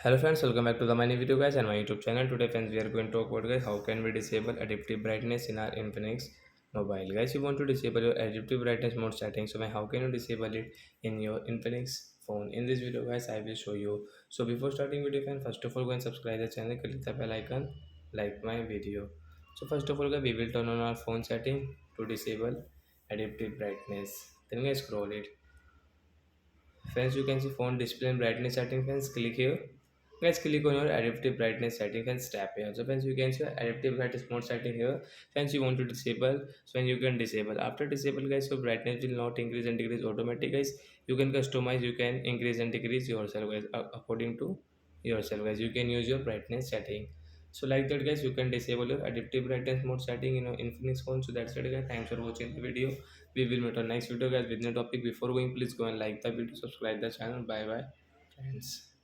Hello friends, welcome back to the my new video guys and my YouTube channel. Today friends we are going to talk about guys how can we disable adaptive brightness in our Infinix mobile. Guys, you want to disable your adaptive brightness mode setting. So how can you disable it in your Infinix phone? In this video guys I will show you. So before starting video friends, first of all go and subscribe the channel, click the bell icon, like my video. So first of all guys we will turn on our phone setting to disable adaptive brightness. Then guys scroll it. Friends, you can see phone display and brightness setting. Friends, click here. Guys, click on your adaptive brightness setting. Friends, tap here. So friends, you can see adaptive brightness mode setting here. Friends, you want to disable, so when you can disable. After disable, guys, your brightness will not increase and decrease automatic. Guys, you can customize. You can increase and decrease yourself, guys, according to yourself. Guys, you can use your brightness setting. So like that, guys, you can disable your adaptive brightness mode setting in your Infinix phone. So that's it, guys. Thanks for watching the video. We will meet on next video guys with new topic. Before going, please go and like the video, subscribe the channel. Bye bye friends.